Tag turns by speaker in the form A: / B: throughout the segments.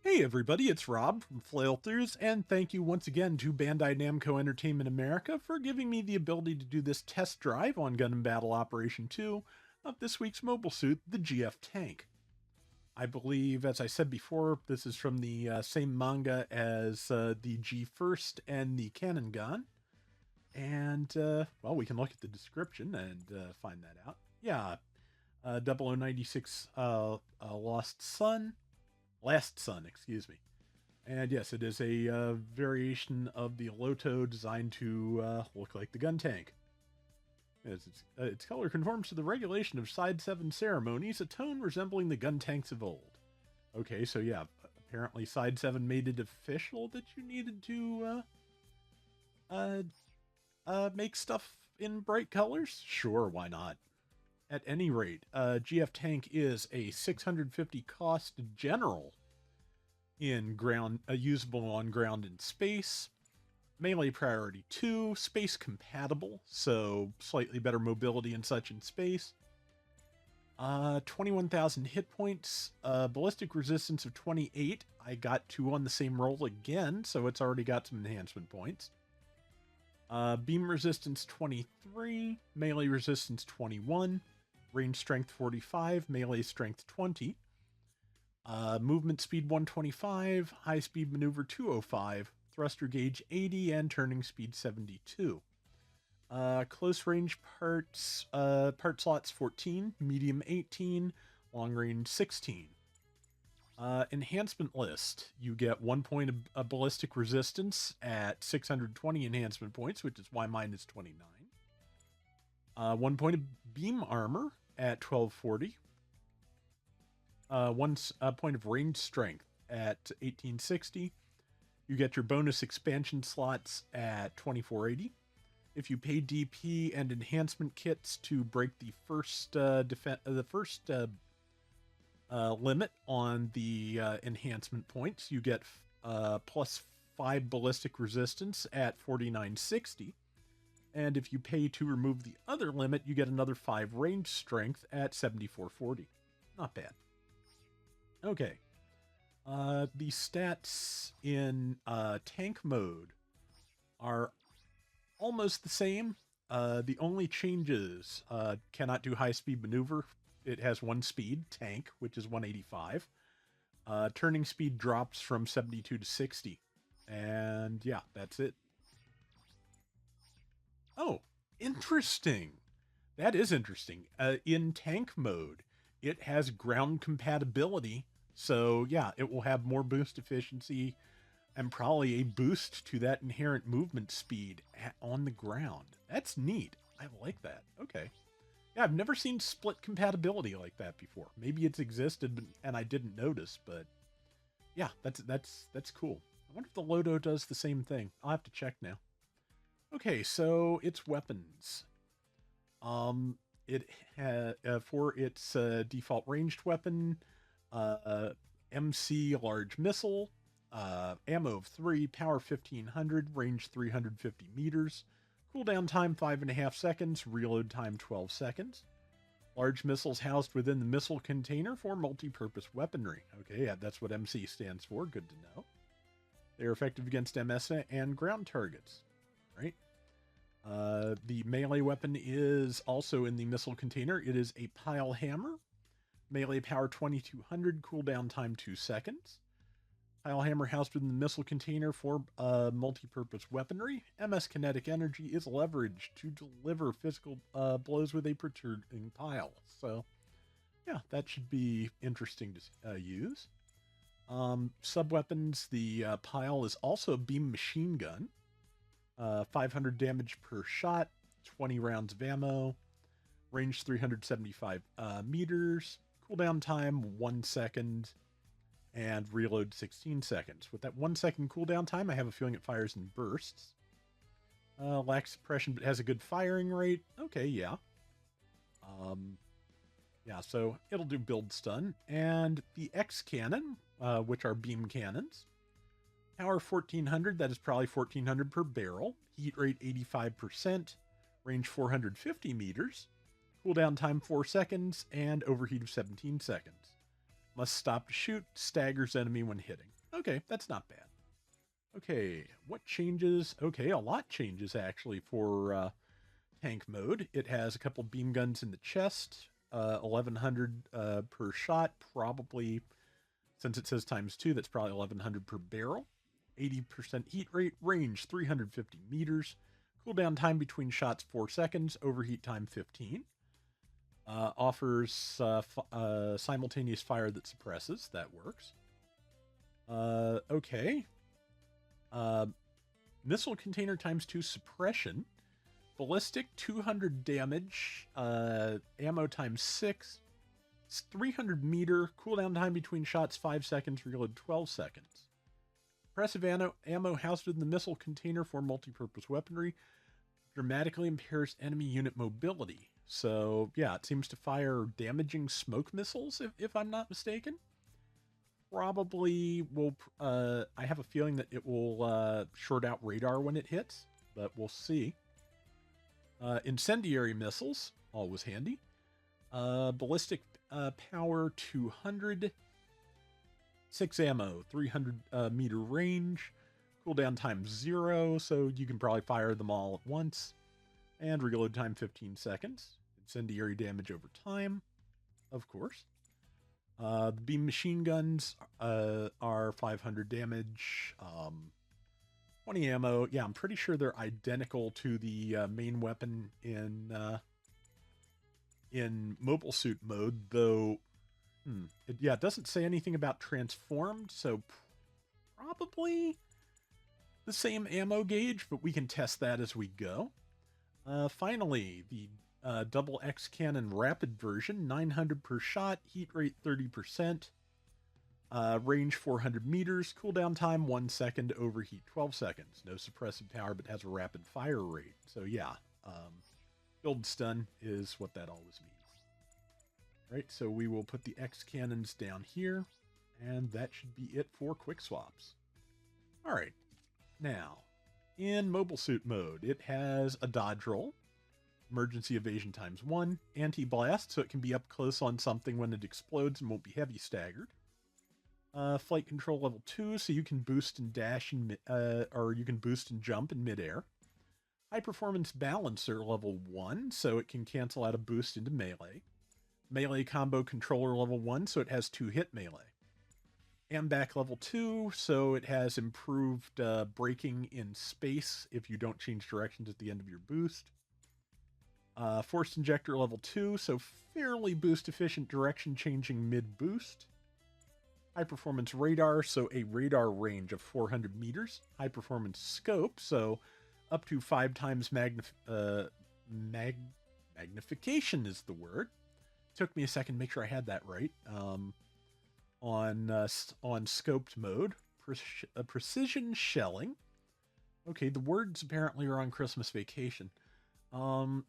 A: Hey everybody, it's Rob from Flailthroughs, and thank you once again to Bandai Namco Entertainment America for giving me the ability to do this test drive on Gundam Battle Operation 2 of this week's mobile suit, the GF Tank. I believe, as I said before, this is from the same manga as the G First and the Cannon Gun. And, well, we can look at the description and find that out. Yeah, 0096 Lost Sun. Last Sun, excuse me. And yes, it is a variation of the Loto designed to look like the gun tank. Its color conforms to the regulation of Side 7 ceremonies, a tone resembling the gun tanks of old. Okay, so yeah, apparently Side 7 made it official that you needed to make stuff in bright colors? Sure, why not? At any rate, GF Tank is a 650 cost general in ground, usable on ground and space. Melee priority 2, space compatible, so slightly better mobility and such in space. 21,000 hit points, ballistic resistance of 28. I got 2 on the same roll again, so it's already got some enhancement points. Beam resistance 23, melee resistance 21, range strength 45, melee strength 20. Movement speed 125, high speed maneuver 205, thruster gauge 80, and turning speed 72. Close range parts, part slots 14, medium 18, long range 16. Enhancement list. You get 1 point of ballistic resistance at 620 enhancement points, which is why mine is 29. 1 point of beam armor at 1240. 1 point of range strength at 1860. You get your bonus expansion slots at 2480. If you pay DP and enhancement kits to break the first limit on the enhancement points, you get plus 5 ballistic resistance at 4960. And if you pay to remove the other limit, you get another 5 range strength at 7440. Not bad. Okay. The stats in tank mode are almost the same. The only changes, cannot do high-speed maneuver. It has 1 speed, tank, which is 185. Turning speed drops from 72 to 60. And yeah, that's it. Oh, interesting. That is interesting. In tank mode, it has ground compatibility. So yeah, it will have more boost efficiency and probably a boost to that inherent movement speed on the ground. That's neat. I like that. Okay. Yeah, I've never seen split compatibility like that before. Maybe it's existed and I didn't notice, but yeah, that's cool. I wonder if the Loto does the same thing. I'll have to check now. Okay, so its weapons. It has for its default ranged weapon, MC large missile, ammo of 3, power 1500, range 350 meters, cooldown time 5.5 seconds, reload time 12 seconds. Large missiles housed within the missile container for multi-purpose weaponry. Okay, yeah, that's what MC stands for. Good to know. They are effective against MS and ground targets. Right? The melee weapon is also in the missile container. It is a pile hammer. Melee power 2200, cooldown time 2 seconds. Pile hammer housed within the missile container for multi-purpose weaponry. MS kinetic energy is leveraged to deliver physical blows with a protruding pile. So, yeah, that should be interesting to use. Sub-weapons, the pile is also a beam machine gun. 500 damage per shot, 20 rounds of ammo, range 375 meters, cooldown time 1 second, and reload 16 seconds. With that 1 second cooldown time, I have a feeling it fires in bursts. Lacks suppression, but has a good firing rate. Okay, yeah. Yeah, so it'll do build stun. And the X cannon, which are beam cannons. Power 1400, that is probably 1400 per barrel. Heat rate 85%. Range 450 meters. Cooldown time 4 seconds. And overheat of 17 seconds. Must stop to shoot. Staggers enemy when hitting. Okay, that's not bad. Okay, what changes? Okay, a lot changes actually for tank mode. It has a couple beam guns in the chest, 1100 per shot, probably, since it says ×2, that's probably 1100 per barrel. 80% heat rate, range 350 meters, cooldown time between shots 4 seconds, overheat time 15. Offers simultaneous fire that suppresses, that works. Okay. Missile container ×2 suppression. Ballistic 200 damage, ammo ×6, 300 meter, cooldown time between shots 5 seconds, reload 12 seconds. Suppressive ammo housed in the missile container for multi-purpose weaponry dramatically impairs enemy unit mobility. So yeah, it seems to fire damaging smoke missiles, if I'm not mistaken. Probably will, I have a feeling that it will short out radar when it hits, but we'll see. Incendiary missiles, always handy. Ballistic power 200. 6 ammo, 300 meter range. Cooldown time 0, so you can probably fire them all at once. And reload time 15 seconds. Incendiary damage over time, of course. The beam machine guns are 500 damage. 20 ammo. Yeah, I'm pretty sure they're identical to the main weapon in mobile suit mode, though. It doesn't say anything about transformed, so probably the same ammo gauge, but we can test that as we go. Finally, the double X cannon rapid version, 900 per shot, heat rate 30%, range 400 meters, cooldown time 1 second, overheat 12 seconds. No suppressive power, but has a rapid fire rate. So yeah, build stun is what that always means. Right, so we will put the X cannons down here, and that should be it for quick swaps. All right, now in mobile suit mode, it has a dodge roll, emergency evasion ×1, anti-blast, so it can be up close on something when it explodes and won't be heavy staggered. Flight control level 2, so you can boost and dash or you can boost and jump in midair. High performance balancer level 1, so it can cancel out a boost into melee. Melee combo controller level 1, so it has 2 hit melee. Ambac level 2, so it has improved braking in space if you don't change directions at the end of your boost. Forced injector level 2, so fairly boost efficient direction changing mid boost. High performance radar, so a radar range of 400 meters. High performance scope, so up to 5 times magnification is the word. Took me a second to make sure I had that right. On scoped mode, precision shelling. Okay, the words apparently are on Christmas vacation. Plus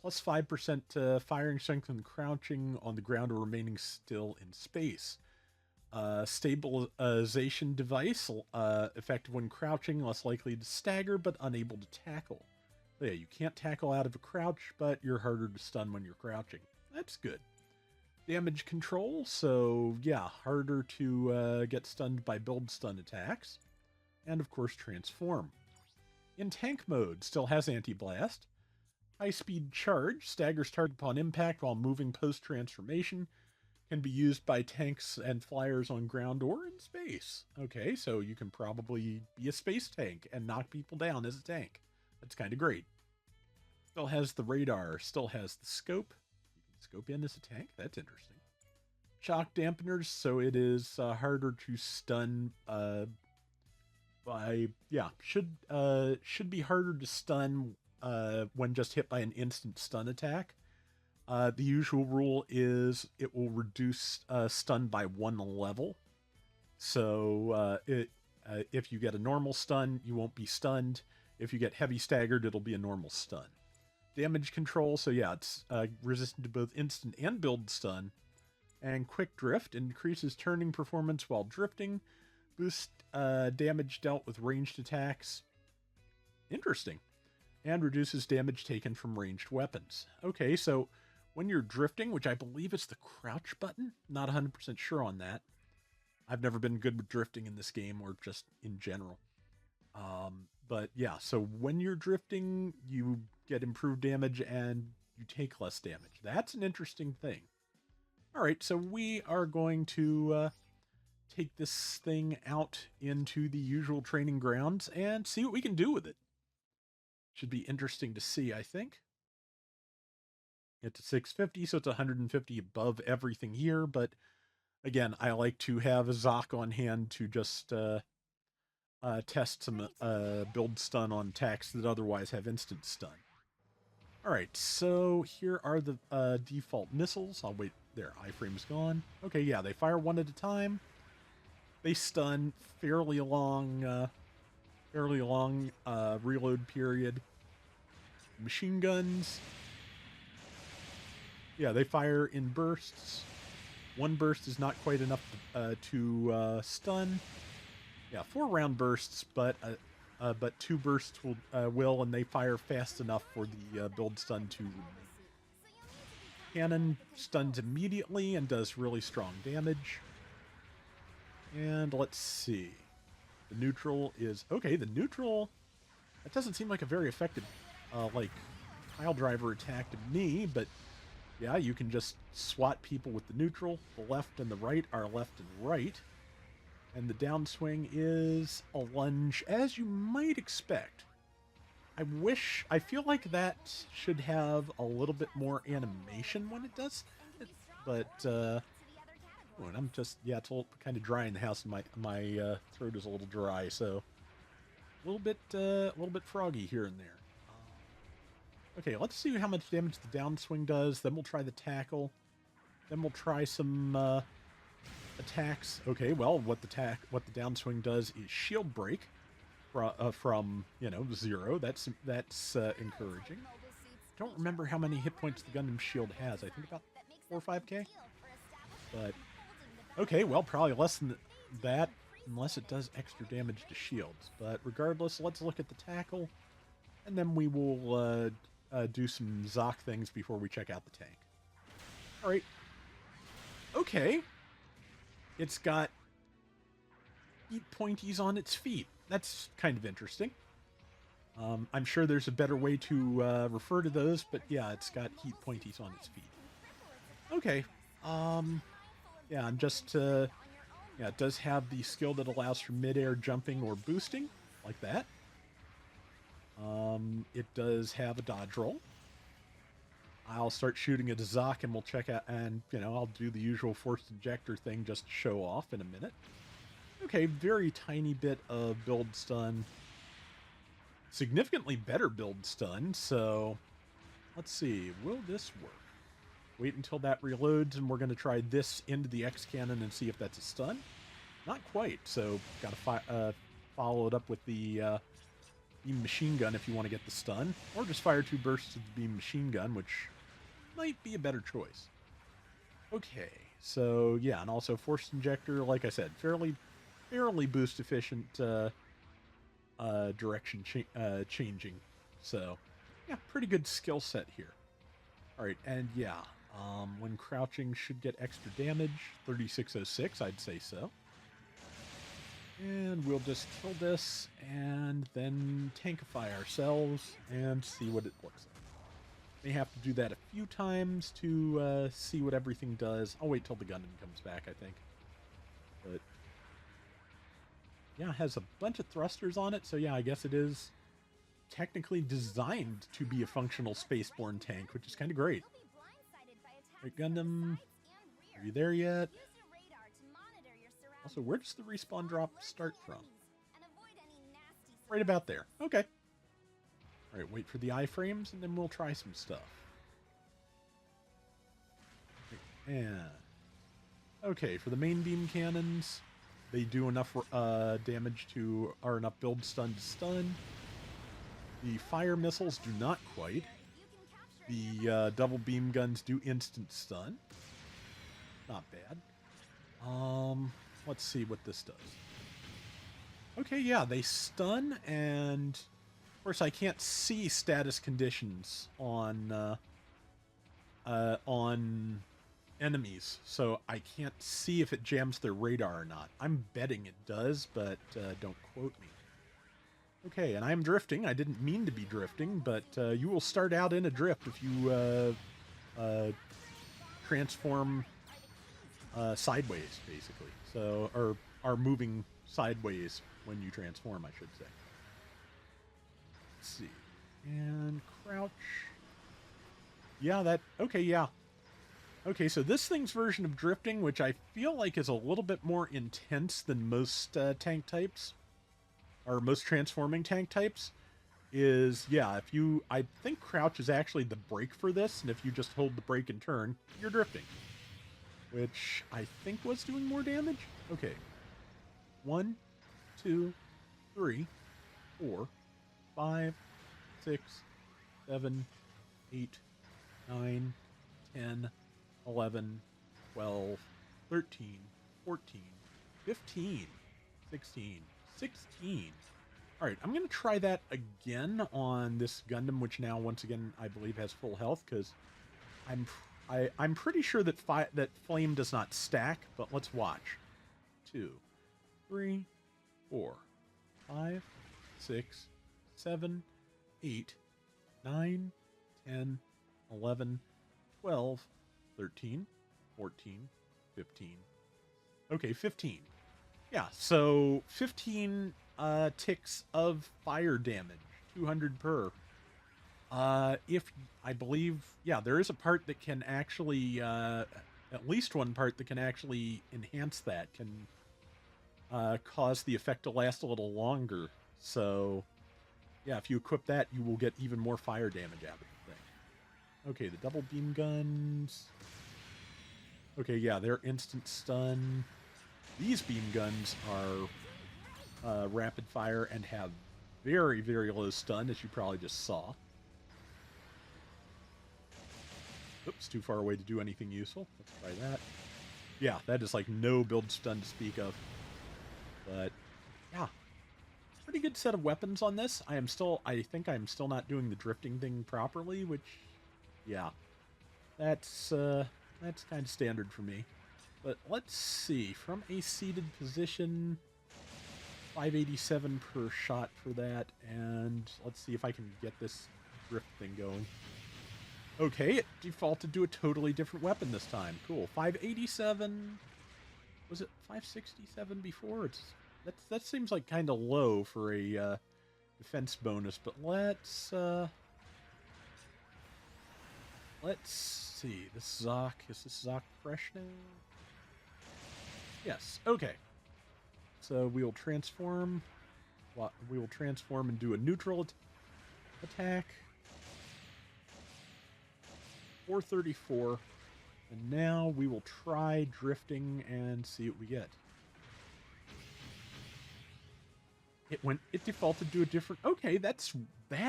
A: 5% firing strength when crouching on the ground or remaining still in space. Stabilization device, effective when crouching, less likely to stagger, but unable to tackle. So yeah, you can't tackle out of a crouch, but you're harder to stun when you're crouching. That's good. Damage control, so yeah, harder to get stunned by build stun attacks. And of course, transform. In tank mode, still has anti-blast. High-speed charge, staggers target upon impact while moving post-transformation. Can be used by tanks and flyers on ground or in space. Okay, so you can probably be a space tank and knock people down as a tank. That's kind of great. Still has the radar, still has the scope. Scope in as a tank? That's interesting. Shock dampeners, so it is harder to stun should be harder to stun when just hit by an instant stun attack. The usual rule is it will reduce stun by 1 level. So if you get a normal stun, you won't be stunned. If you get heavy staggered, it'll be a normal stun. Damage control, so yeah, it's resistant to both instant and build stun. And quick drift, increases turning performance while drifting. Boost damage dealt with ranged attacks. Interesting. And reduces damage taken from ranged weapons. Okay, so when you're drifting, which I believe is the crouch button, not 100% sure on that. I've never been good with drifting in this game or just in general. But yeah, so when you're drifting, you get improved damage and you take less damage. That's an interesting thing. All right, so we are going to take this thing out into the usual training grounds and see what we can do with it. Should be interesting to see, I think. It's 650, so it's 150 above everything here, but again, I like to have a Zoc on hand to just test some build stun on attacks that otherwise have instant stun. Alright, so here are the default missiles. I'll wait. There, iframe's gone. Okay, yeah, they fire one at a time. They stun fairly long reload period. Machine guns. Yeah, they fire in bursts. One burst is not quite enough to stun. Yeah, 4-round bursts, but 2 bursts will, and they fire fast enough for the build stun to remain. Cannon stuns immediately and does really strong damage. And let's see. The neutral is... Okay, the neutral... That doesn't seem like a very effective, pile driver attack to me, but yeah, you can just swat people with the neutral. The left and the right are left and right. And the downswing is a lunge, as you might expect. I feel like that should have a little bit more animation when it does it, but, I'm just, yeah, it's kind of dry in the house, and my throat is a little dry, so a little bit froggy here and there. Okay, let's see how much damage the downswing does, then we'll try the tackle, then we'll try some, attacks. Okay, well, what the downswing does is shield break from 0. That's encouraging. Don't remember how many hit points the Gundam shield has. I think about 4 or 5k. But okay, well, probably less than that, unless it does extra damage to shields. But regardless, let's look at the tackle, and then we will do some Zoc things before we check out the tank. All right. Okay. It's got heat pointies on its feet. That's kind of interesting. I'm sure there's a better way to refer to those, but yeah, it's got heat pointies on its feet. Okay. Yeah, I'm just... yeah, it does have the skill that allows for mid-air jumping or boosting, like that. It does have a dodge roll. I'll start shooting at a Zoc and we'll check out, and, I'll do the usual forced ejector thing just to show off in a minute. Okay, very tiny bit of build stun. Significantly better build stun, so let's see, will this work? Wait until that reloads, and we're going to try this into the X cannon and see if that's a stun. Not quite, so gotta follow it up with the beam machine gun if you want to get the stun, or just fire 2 bursts of the beam machine gun, which might be a better choice. Okay, so yeah, and also forced injector, like I said, fairly boost efficient direction changing. So yeah, pretty good skill set here. All right, and yeah, when crouching should get extra damage, 3606, I'd say so. And we'll just kill this and then tankify ourselves and see what it looks like. May have to do that a few times to see what everything does. I'll wait till the Gundam comes back, I think. But yeah, it has a bunch of thrusters on it, so yeah, I guess it is technically designed to be a functional spaceborne tank, which is kind of great. Right, Gundam, are you there yet? Also, where does the respawn drop start from? Right about there. Okay. Alright, wait for the iframes, and then we'll try some stuff. And okay, for the main beam cannons, they do enough damage or enough build stun to stun. The fire missiles do not quite. The double beam guns do instant stun. Not bad. Let's see what this does. Okay, yeah, they stun, and of course I can't see status conditions on enemies, so I can't see if it jams their radar or not. I'm betting it does, but don't quote me. Okay, and I'm drifting. I didn't mean to be drifting, but you will start out in a drift if you transform sideways, basically. So, or are moving sideways when you transform, I should say. Let's see. And crouch. Yeah, okay, yeah. Okay, so this thing's version of drifting, which I feel like is a little bit more intense than most tank types, or most transforming tank types, is, yeah, if you, I think crouch is actually the brake for this, and if you just hold the brake and turn, you're drifting. Which I think was doing more damage? Okay. 1, 2, 3, 4, 5, 6, 7, 8, 9, 10, 11, 12, 13, 14, 15, 16, 16. All right, I'm going to try that again on this Gundam, which now, once again, I believe has full health, because I'm pretty sure that that flame does not stack, but let's watch. 2, 3, 4, 5, 6, 7, 8, 9, 10, 11, 12, 13, 14, 15. Okay, 15. Yeah, so 15 ticks of fire damage, 200 per. If I believe, yeah, there is a part that can actually, at least one part that can actually enhance that, can cause the effect to last a little longer. So, yeah, if you equip that, you will get even more fire damage out of the thing. Okay, the double beam guns. Okay, yeah, they're instant stun. These beam guns are rapid fire and have very, very low stun, as you probably just saw. Oops, too far away to do anything useful. Let's try that. Yeah, that is like no build stun to speak of. But, yeah. Pretty good set of weapons on this. I think I'm still not doing the drifting thing properly, which, yeah. That's kind of standard for me. But let's see. From a seated position, 587 per shot for that. And let's see if I can get this drift thing going. Okay, it defaulted to a totally different weapon this time. Cool. 587. Was it 567 before? That seems like kind of low for a defense bonus, but let's see. This Zoc, is this Zoc fresh now? Yes. Okay. So we will transform. We will transform and do a neutral attack. 434. And now we will try drifting and see what we get. It defaulted to a different, okay, that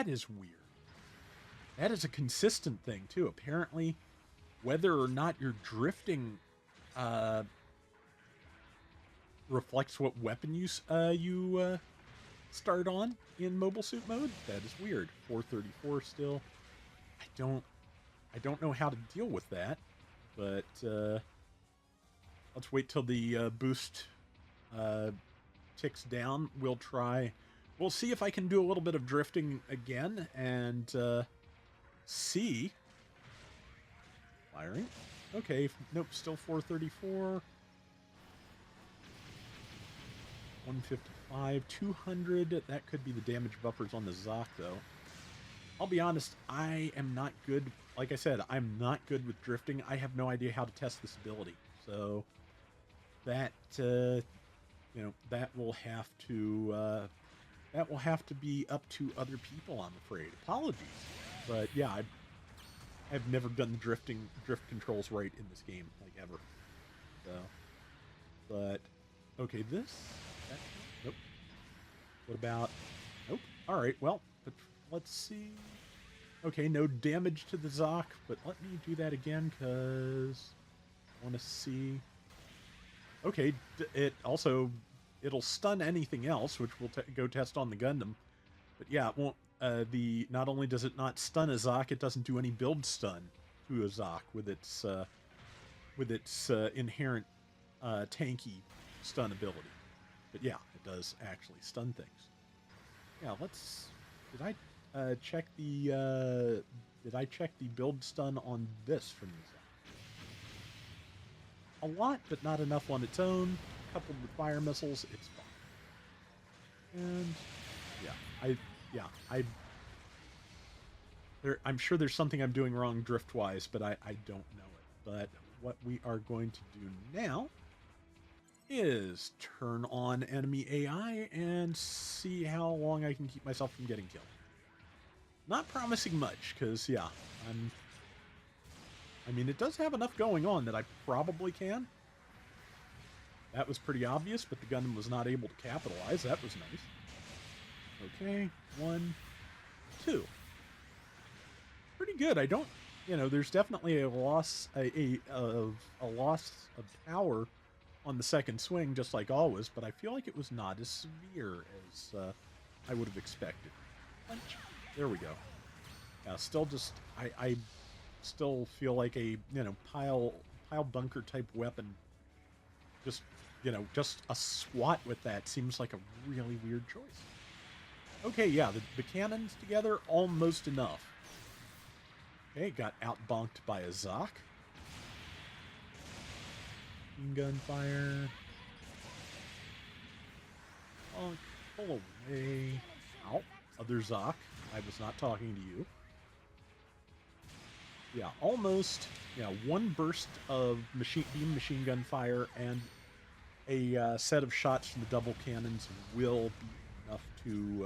A: is weird. That is a consistent thing too. Apparently, whether or not you're drifting reflects what weapon you start on in mobile suit mode. That is weird. 434 still. I don't know how to deal with that, but let's wait till the boost ticks down. We'll see if I can do a little bit of drifting again and see. Firing. Okay, nope, still 434. 155, 200. That could be the damage buffers on the Zoc, though. I'll be honest, I am not good. Like I said, I'm not good with drifting. I have no idea how to test this ability. So that that will have to be up to other people, I'm afraid. Apologies, but yeah, I've never done the drift controls right in this game, like ever. So, but okay, nope. What about? Nope. All right, well, let's see. Okay, no damage to the Zoc, but let me do that again because I want to see. Okay, it'll stun anything else, which we'll go test on the Gundam. But yeah, it won't. Not only does it not stun a Zoc, it doesn't do any build stun to a Zoc with its with its inherent tanky stun ability. But yeah, it does actually stun things. Yeah, let's. Did I check the? Did I check the build stun on this from these? A lot, but not enough on its own. Coupled with fire missiles, it's fine. And yeah, I'm sure there's something I'm doing wrong drift-wise, but I don't know it. But what we are going to do now is turn on enemy AI and see how long I can keep myself from getting killed. Not promising much, because, yeah, I mean, it does have enough going on that I probably can. That was pretty obvious, but the Gundam was not able to capitalize. That was nice. Okay, 1, 2. Pretty good. I don't, there's definitely a loss, a loss of power on the second swing, just like always, but I feel like it was not as severe as I would have expected. Punch. There we go. Yeah, still just, I still feel like a, pile bunker type weapon. Just, just a swat with that seems like a really weird choice. Okay, yeah, the cannons together, almost enough. Okay, got out-bonked by a Zoc. Gunfire. Oh, pull away. Ow. Other Zoc. I was not talking to you. Yeah, almost. Yeah, one burst of beam machine gun fire and a set of shots from the double cannons will be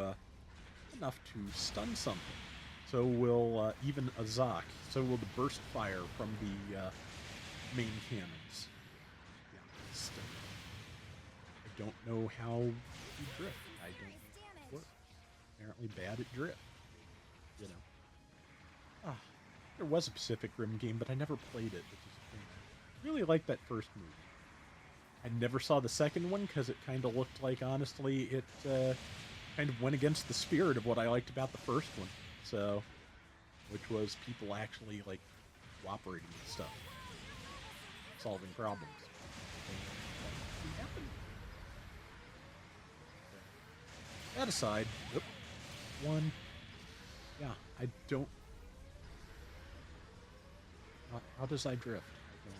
A: enough to stun something. So will even a Zoc. So will the burst fire from the main cannons. Yeah, I don't know how to drift. I don't work. Apparently bad at drift. There was a Pacific Rim game, but I never played it, which is a thing. I really liked that first movie. I never saw the second one because it kind of looked like, honestly, it kind of went against the spirit of what I liked about the first one. So, which was people actually, like, cooperating with stuff. Solving problems. That aside, yep. 1. Yeah, I don't. How does I drift? I don't.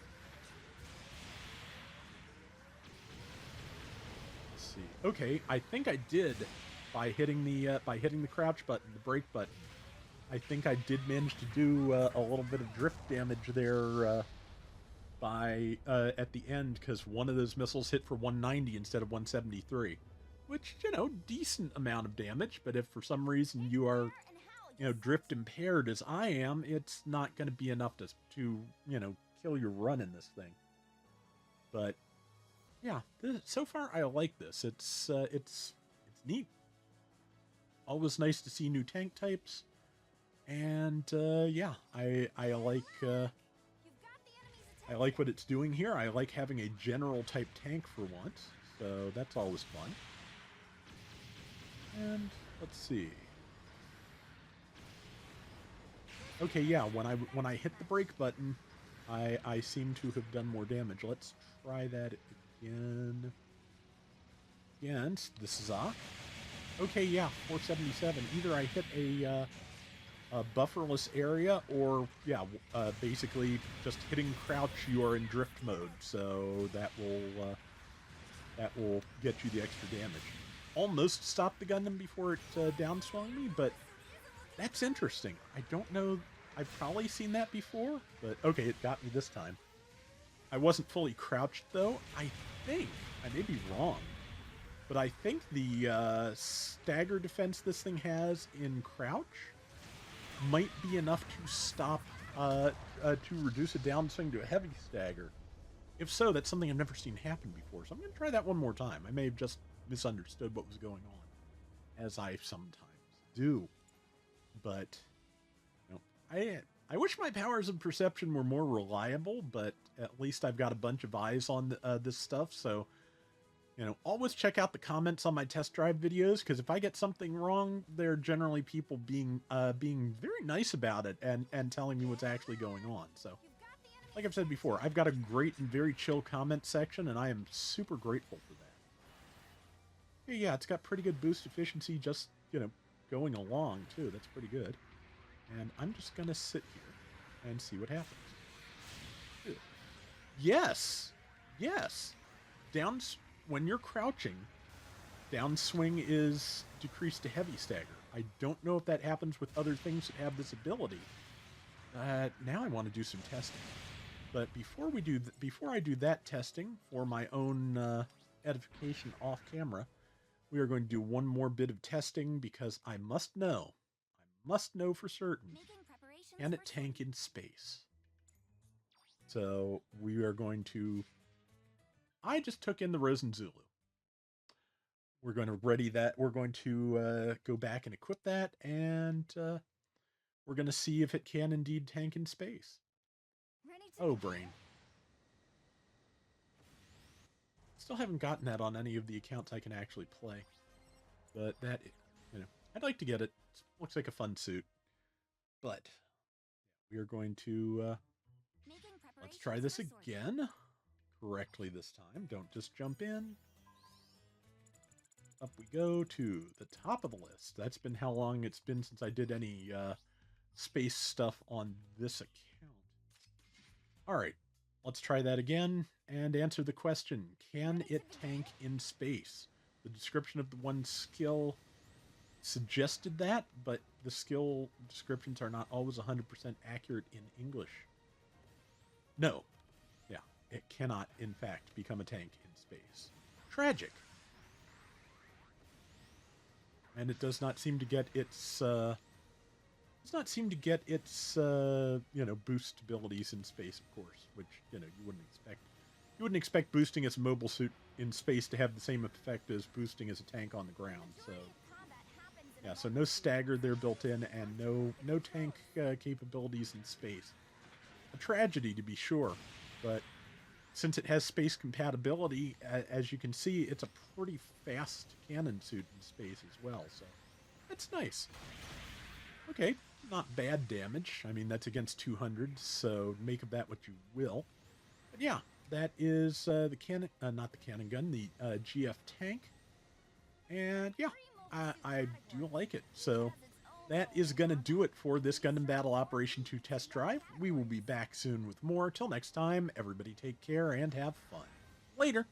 A: Let's see. Okay, I think I did by hitting the crouch button, the brake button. I think I did manage to do a little bit of drift damage there at the end, because one of those missiles hit for 190 instead of 173, which, decent amount of damage. But if for some reason you are drift impaired as I am, it's not going to be enough to kill your run in this thing. But yeah, so far I like this. It's neat. Always nice to see new tank types, and yeah, I like what it's doing here. I like having a general type tank for once, so that's always fun. And let's see. Okay, yeah, when I hit the brake button, I seem to have done more damage. Let's try that again. Against this Zoc. Okay, yeah, 477. Either I hit a bufferless area, or yeah, basically just hitting crouch, you are in drift mode. So that will get you the extra damage. Almost stopped the Gundam before it downswung me, but that's interesting. I don't know. I've probably seen that before, but okay, it got me this time. I wasn't fully crouched, though. I think, I may be wrong, but I think the stagger defense this thing has in crouch might be enough to stop, to reduce a downswing to a heavy stagger. If so, that's something I've never seen happen before, so I'm going to try that one more time. I may have just misunderstood what was going on, as I sometimes do. But, I wish my powers of perception were more reliable, but at least I've got a bunch of eyes on this stuff, so, always check out the comments on my test drive videos, because if I get something wrong, they're generally people being very nice about it and telling me what's actually going on. So, like I've said before, I've got a great and very chill comment section, and I am super grateful for that. Yeah, it's got pretty good boost efficiency just, going along, too. That's pretty good. And I'm just going to sit here and see what happens. Yes! Yes! When you're crouching, downswing is decreased to heavy stagger. I don't know if that happens with other things that have this ability. Now I want to do some testing. But before I do that testing for my own edification off camera, we are going to do one more bit of testing because I must know for certain, can it tank in space? So we are going to, I just took in the Rosen Zulu. We're going to ready that. We're going to go back and equip that, and we're going to see if it can indeed tank in space. Oh, brain. Still haven't gotten that on any of the accounts I can actually play. But that, I'd like to get it. Looks like a fun suit. But we are going to, let's try this again. Correctly this time. Don't just jump in. Up we go to the top of the list. That's been how long it's been since I did any space stuff on this account. Alright, let's try that again and answer the question. Can it tank in space? The description of the one skill suggested that, but the skill descriptions are not always 100% accurate in English. No. Yeah, it cannot, in fact, become a tank in space. Tragic. And it does not seem to get its boost abilities in space, of course, which, you wouldn't expect. You wouldn't expect boosting its mobile suit in space to have the same effect as boosting as a tank on the ground, so. Yeah, so no stagger there built in, and no tank capabilities in space. A tragedy, to be sure, but since it has space compatibility, as you can see, it's a pretty fast cannon suit in space as well, so that's nice. Okay, not bad damage. I mean, that's against 200, so make of that what you will. But yeah, that is the cannon, not the cannon gun, the GF tank. And yeah, I do like it. So that is going to do it for this Gundam Battle Operation 2 test drive. We will be back soon with more. Till next time, everybody take care and have fun. Later.